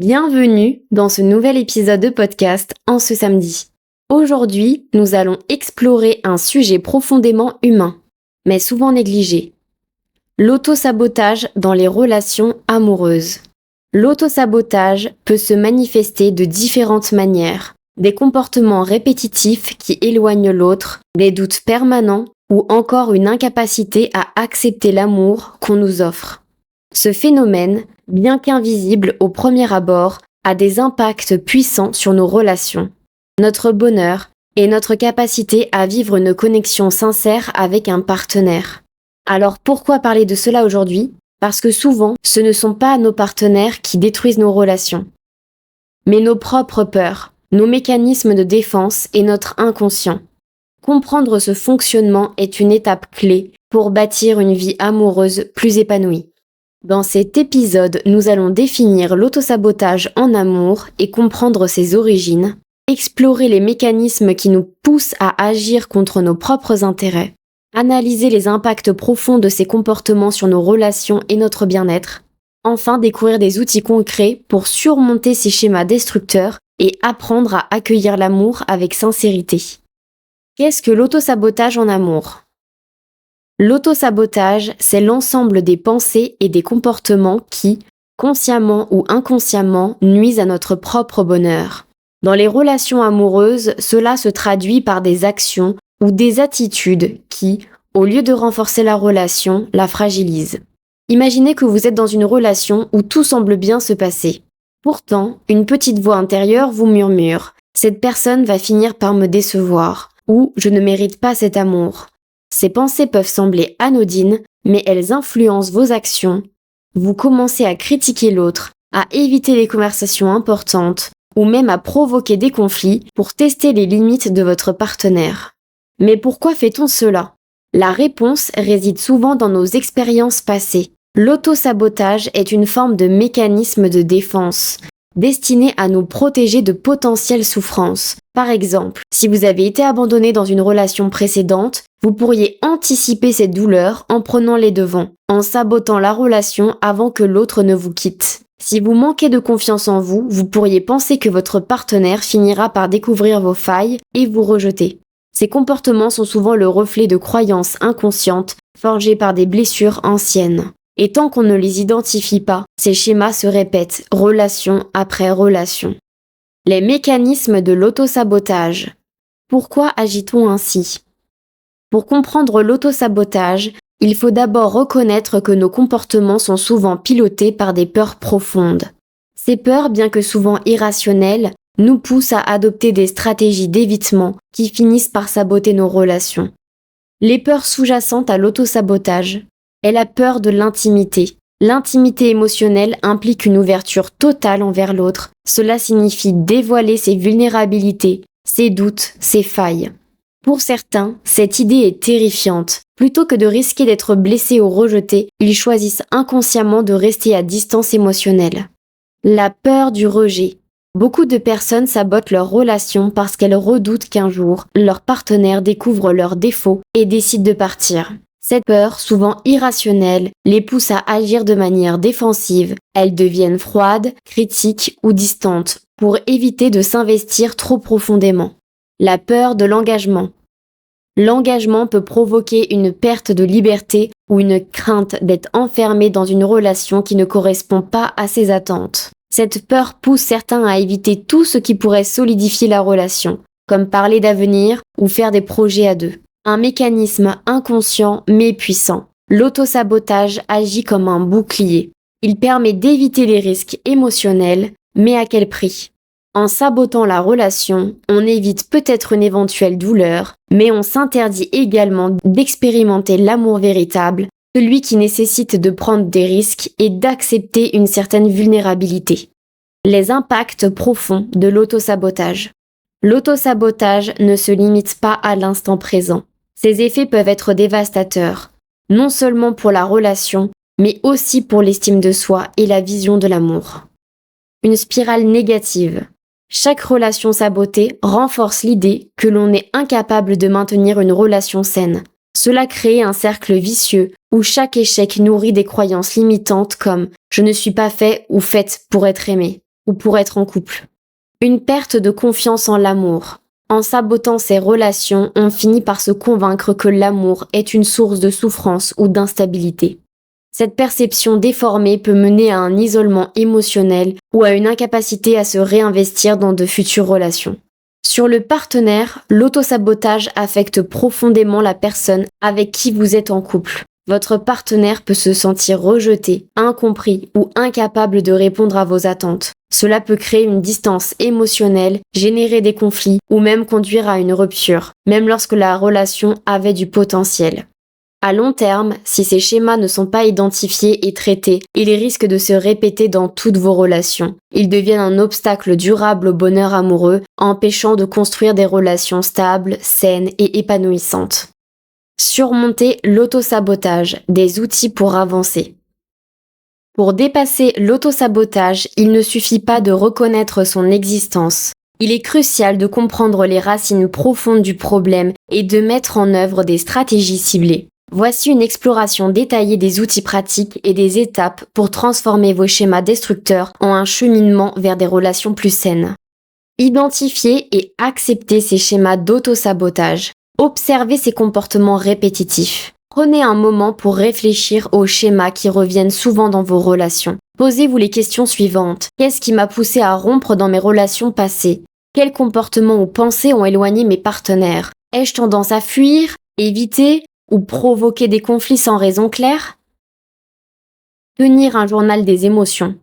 Bienvenue dans ce nouvel épisode de podcast En ce samedi. Aujourd'hui, nous allons explorer un sujet profondément humain, mais souvent négligé. L'autosabotage dans les relations amoureuses. L'autosabotage peut se manifester de différentes manières. Des comportements répétitifs qui éloignent l'autre, des doutes permanents ou encore une incapacité à accepter l'amour qu'on nous offre. Ce phénomène, bien qu'invisible au premier abord, a des impacts puissants sur nos relations, notre bonheur et notre capacité à vivre une connexion sincère avec un partenaire. Alors pourquoi parler de cela aujourd'hui ? Parce que souvent, ce ne sont pas nos partenaires qui détruisent nos relations, mais nos propres peurs, nos mécanismes de défense et notre inconscient. Comprendre ce fonctionnement est une étape clé pour bâtir une vie amoureuse plus épanouie. Dans cet épisode, nous allons définir l'autosabotage en amour et comprendre ses origines, explorer les mécanismes qui nous poussent à agir contre nos propres intérêts, analyser les impacts profonds de ces comportements sur nos relations et notre bien-être, enfin découvrir des outils concrets pour surmonter ces schémas destructeurs et apprendre à accueillir l'amour avec sincérité. Qu'est-ce que l'autosabotage en amour ? L'autosabotage, c'est l'ensemble des pensées et des comportements qui, consciemment ou inconsciemment, nuisent à notre propre bonheur. Dans les relations amoureuses, cela se traduit par des actions ou des attitudes qui, au lieu de renforcer la relation, la fragilisent. Imaginez que vous êtes dans une relation où tout semble bien se passer. Pourtant, une petite voix intérieure vous murmure « Cette personne va finir par me décevoir » ou « Je ne mérite pas cet amour ». Ces pensées peuvent sembler anodines, mais elles influencent vos actions. Vous commencez à critiquer l'autre, à éviter les conversations importantes, ou même à provoquer des conflits pour tester les limites de votre partenaire. Mais pourquoi fait-on cela ? La réponse réside souvent dans nos expériences passées. L'autosabotage est une forme de mécanisme de défense, destiné à nous protéger de potentielles souffrances. Par exemple, si vous avez été abandonné dans une relation précédente, vous pourriez anticiper cette douleur en prenant les devants, en sabotant la relation avant que l'autre ne vous quitte. Si vous manquez de confiance en vous, vous pourriez penser que votre partenaire finira par découvrir vos failles et vous rejeter. Ces comportements sont souvent le reflet de croyances inconscientes forgées par des blessures anciennes. Et tant qu'on ne les identifie pas, ces schémas se répètent, relation après relation. Les mécanismes de l'autosabotage. Pourquoi agit-on ainsi ? Pour comprendre l'autosabotage, il faut d'abord reconnaître que nos comportements sont souvent pilotés par des peurs profondes. Ces peurs, bien que souvent irrationnelles, nous poussent à adopter des stratégies d'évitement qui finissent par saboter nos relations. Les peurs sous-jacentes à l'autosabotage est la peur de l'intimité. L'intimité émotionnelle implique une ouverture totale envers l'autre. Cela signifie dévoiler ses vulnérabilités, ses doutes, ses failles. Pour certains, cette idée est terrifiante. Plutôt que de risquer d'être blessés ou rejetés, ils choisissent inconsciemment de rester à distance émotionnelle. La peur du rejet. Beaucoup de personnes sabotent leur relation parce qu'elles redoutent qu'un jour, leur partenaire découvre leurs défauts et décide de partir. Cette peur, souvent irrationnelle, les pousse à agir de manière défensive. Elles deviennent froides, critiques ou distantes pour éviter de s'investir trop profondément. La peur de l'engagement. L'engagement peut provoquer une perte de liberté ou une crainte d'être enfermé dans une relation qui ne correspond pas à ses attentes. Cette peur pousse certains à éviter tout ce qui pourrait solidifier la relation, comme parler d'avenir ou faire des projets à deux. Un mécanisme inconscient mais puissant. L'autosabotage agit comme un bouclier. Il permet d'éviter les risques émotionnels, mais à quel prix ? En sabotant la relation, on évite peut-être une éventuelle douleur, mais on s'interdit également d'expérimenter l'amour véritable, celui qui nécessite de prendre des risques et d'accepter une certaine vulnérabilité. Les impacts profonds de l'autosabotage. L'autosabotage ne se limite pas à l'instant présent. Ses effets peuvent être dévastateurs, non seulement pour la relation, mais aussi pour l'estime de soi et la vision de l'amour. Une spirale négative. Chaque relation sabotée renforce l'idée que l'on est incapable de maintenir une relation saine. Cela crée un cercle vicieux où chaque échec nourrit des croyances limitantes comme « je ne suis pas fait ou faite pour être aimé ». ou pour être en couple. Une perte de confiance en l'amour. En sabotant ces relations, on finit par se convaincre que l'amour est une source de souffrance ou d'instabilité. Cette perception déformée peut mener à un isolement émotionnel ou à une incapacité à se réinvestir dans de futures relations. Sur le partenaire, l'autosabotage affecte profondément la personne avec qui vous êtes en couple. Votre partenaire peut se sentir rejeté, incompris ou incapable de répondre à vos attentes. Cela peut créer une distance émotionnelle, générer des conflits ou même conduire à une rupture, même lorsque la relation avait du potentiel. À long terme, si ces schémas ne sont pas identifiés et traités, ils risquent de se répéter dans toutes vos relations. Ils deviennent un obstacle durable au bonheur amoureux, empêchant de construire des relations stables, saines et épanouissantes. Surmonter l'autosabotage, des outils pour avancer. Pour dépasser l'autosabotage, il ne suffit pas de reconnaître son existence. Il est crucial de comprendre les racines profondes du problème et de mettre en œuvre des stratégies ciblées. Voici une exploration détaillée des outils pratiques et des étapes pour transformer vos schémas destructeurs en un cheminement vers des relations plus saines. Identifiez et acceptez ces schémas d'autosabotage. Observez ces comportements répétitifs. Prenez un moment pour réfléchir aux schémas qui reviennent souvent dans vos relations. Posez-vous les questions suivantes. Qu'est-ce qui m'a poussé à rompre dans mes relations passées? Quels comportements ou pensées ont éloigné mes partenaires? Ai-je tendance à fuir, éviter ou provoquer des conflits sans raison claire? Tenir un journal des émotions.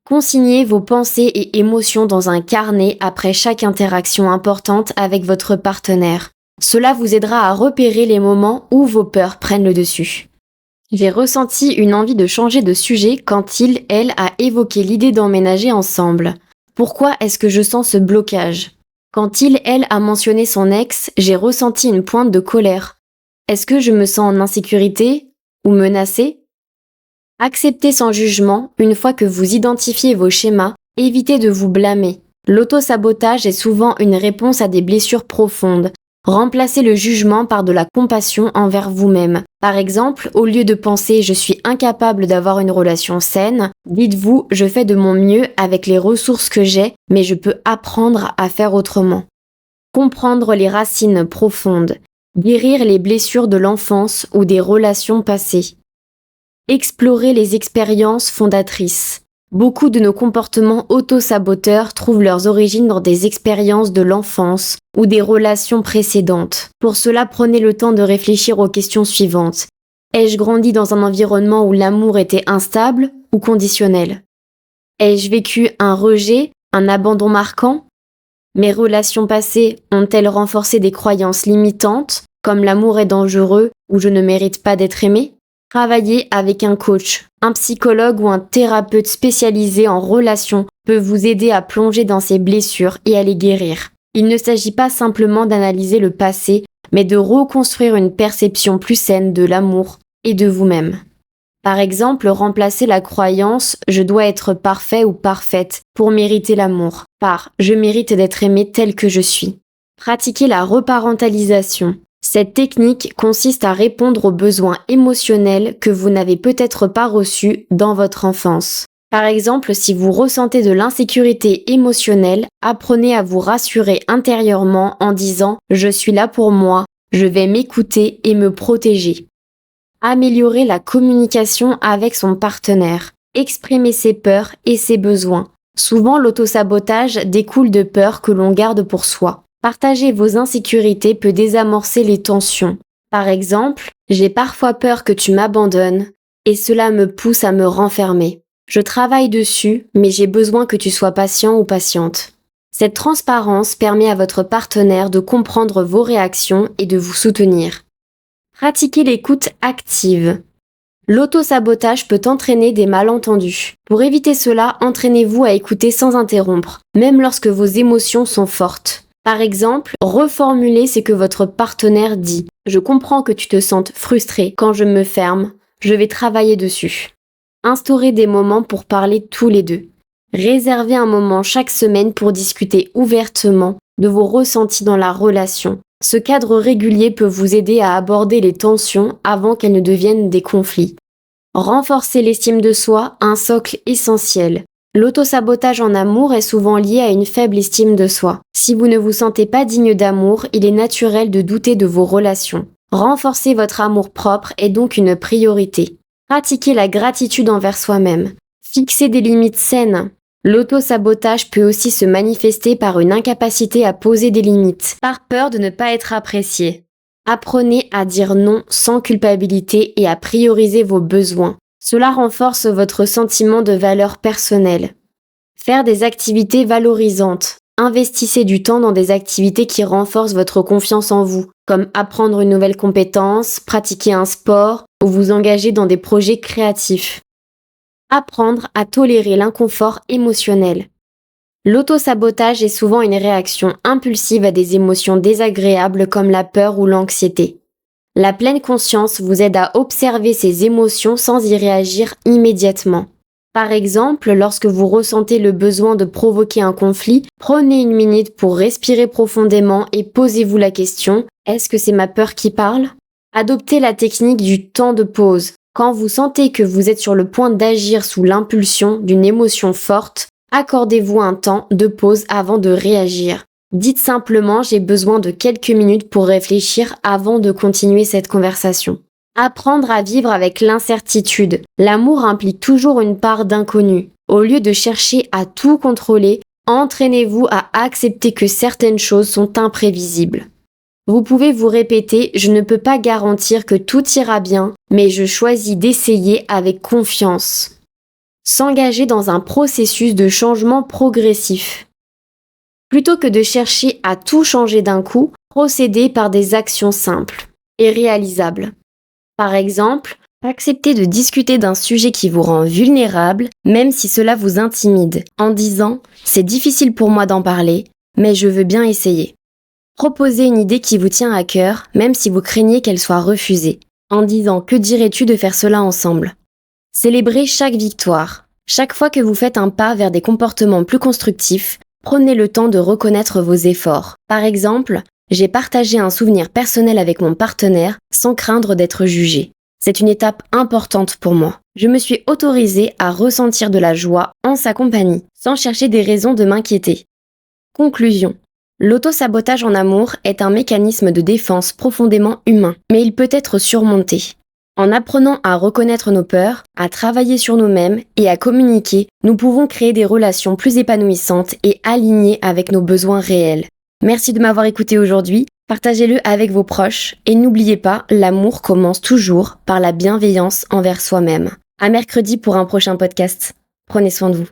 Consignez vos pensées et émotions dans un carnet après chaque interaction importante avec votre partenaire. Cela vous aidera à repérer les moments où vos peurs prennent le dessus. J'ai ressenti une envie de changer de sujet quand elle a évoqué l'idée d'emménager ensemble. Pourquoi est-ce que je sens ce blocage? Quand elle a mentionné son ex, j'ai ressenti une pointe de colère. Est-ce que je me sens en insécurité ou menacée? Acceptez sans jugement, une fois que vous identifiez vos schémas, évitez de vous blâmer. L'autosabotage est souvent une réponse à des blessures profondes. Remplacez le jugement par de la compassion envers vous-même. Par exemple, au lieu de penser « je suis incapable d'avoir une relation saine », dites-vous « je fais de mon mieux avec les ressources que j'ai, mais je peux apprendre à faire autrement ». Comprendre les racines profondes. Guérir les blessures de l'enfance ou des relations passées. Explorer les expériences fondatrices. Beaucoup de nos comportements auto-saboteurs trouvent leurs origines dans des expériences de l'enfance ou des relations précédentes. Pour cela, prenez le temps de réfléchir aux questions suivantes. Ai-je grandi dans un environnement où l'amour était instable ou conditionnel? Ai-je vécu un rejet, un abandon marquant? Mes relations passées ont-elles renforcé des croyances limitantes, comme l'amour est dangereux ou je ne mérite pas d'être aimé? Travailler avec un coach, un psychologue ou un thérapeute spécialisé en relations peut vous aider à plonger dans ces blessures et à les guérir. Il ne s'agit pas simplement d'analyser le passé, mais de reconstruire une perception plus saine de l'amour et de vous-même. Par exemple, remplacer la croyance « je dois être parfait ou parfaite pour mériter l'amour » par « je mérite d'être aimé tel que je suis ». Pratiquer la reparentalisation. Cette technique consiste à répondre aux besoins émotionnels que vous n'avez peut-être pas reçus dans votre enfance. Par exemple, si vous ressentez de l'insécurité émotionnelle, apprenez à vous rassurer intérieurement en disant « je suis là pour moi, je vais m'écouter et me protéger ». Améliorer la communication avec son partenaire. Exprimer ses peurs et ses besoins. Souvent, l'autosabotage découle de peurs que l'on garde pour soi. Partager vos insécurités peut désamorcer les tensions. Par exemple, j'ai parfois peur que tu m'abandonnes et cela me pousse à me renfermer. Je travaille dessus, mais j'ai besoin que tu sois patient ou patiente. Cette transparence permet à votre partenaire de comprendre vos réactions et de vous soutenir. Pratiquez l'écoute active. L'autosabotage peut entraîner des malentendus. Pour éviter cela, entraînez-vous à écouter sans interrompre, même lorsque vos émotions sont fortes. Par exemple, reformulez ce que votre partenaire dit. Je comprends que tu te sentes frustré quand je me ferme. Je vais travailler dessus. Instaurez des moments pour parler tous les deux. Réservez un moment chaque semaine pour discuter ouvertement de vos ressentis dans la relation. Ce cadre régulier peut vous aider à aborder les tensions avant qu'elles ne deviennent des conflits. Renforcer l'estime de soi, un socle essentiel. L'autosabotage en amour est souvent lié à une faible estime de soi. Si vous ne vous sentez pas digne d'amour, il est naturel de douter de vos relations. Renforcer votre amour-propre est donc une priorité. Pratiquez la gratitude envers soi-même. Fixez des limites saines. L'autosabotage peut aussi se manifester par une incapacité à poser des limites, par peur de ne pas être apprécié. Apprenez à dire non sans culpabilité et à prioriser vos besoins. Cela renforce votre sentiment de valeur personnelle. Faire des activités valorisantes. Investissez du temps dans des activités qui renforcent votre confiance en vous, comme apprendre une nouvelle compétence, pratiquer un sport ou vous engager dans des projets créatifs. Apprendre à tolérer l'inconfort émotionnel. L'autosabotage est souvent une réaction impulsive à des émotions désagréables comme la peur ou l'anxiété. La pleine conscience vous aide à observer ces émotions sans y réagir immédiatement. Par exemple, lorsque vous ressentez le besoin de provoquer un conflit, prenez une minute pour respirer profondément et posez-vous la question « Est-ce que c'est ma peur qui parle ?» Adoptez la technique du temps de pause. Quand vous sentez que vous êtes sur le point d'agir sous l'impulsion d'une émotion forte, accordez-vous un temps de pause avant de réagir. Dites simplement « J'ai besoin de quelques minutes pour réfléchir avant de continuer cette conversation ». Apprendre à vivre avec l'incertitude. L'amour implique toujours une part d'inconnu. Au lieu de chercher à tout contrôler, entraînez-vous à accepter que certaines choses sont imprévisibles. Vous pouvez vous répéter « Je ne peux pas garantir que tout ira bien, mais je choisis d'essayer avec confiance ». S'engager dans un processus de changement progressif. Plutôt que de chercher à tout changer d'un coup, procédez par des actions simples et réalisables. Par exemple, acceptez de discuter d'un sujet qui vous rend vulnérable, même si cela vous intimide, en disant « C'est difficile pour moi d'en parler, mais je veux bien essayer ». Proposez une idée qui vous tient à cœur, même si vous craignez qu'elle soit refusée, en disant « Que dirais-tu de faire cela ensemble ?» Célébrez chaque victoire. Chaque fois que vous faites un pas vers des comportements plus constructifs, prenez le temps de reconnaître vos efforts. Par exemple, j'ai partagé un souvenir personnel avec mon partenaire sans craindre d'être jugé. C'est une étape importante pour moi. Je me suis autorisée à ressentir de la joie en sa compagnie, sans chercher des raisons de m'inquiéter. Conclusion. L'autosabotage en amour est un mécanisme de défense profondément humain, mais il peut être surmonté. En apprenant à reconnaître nos peurs, à travailler sur nous-mêmes et à communiquer, nous pouvons créer des relations plus épanouissantes et alignées avec nos besoins réels. Merci de m'avoir écouté aujourd'hui, partagez-le avec vos proches et n'oubliez pas, l'amour commence toujours par la bienveillance envers soi-même. À mercredi pour un prochain podcast. Prenez soin de vous.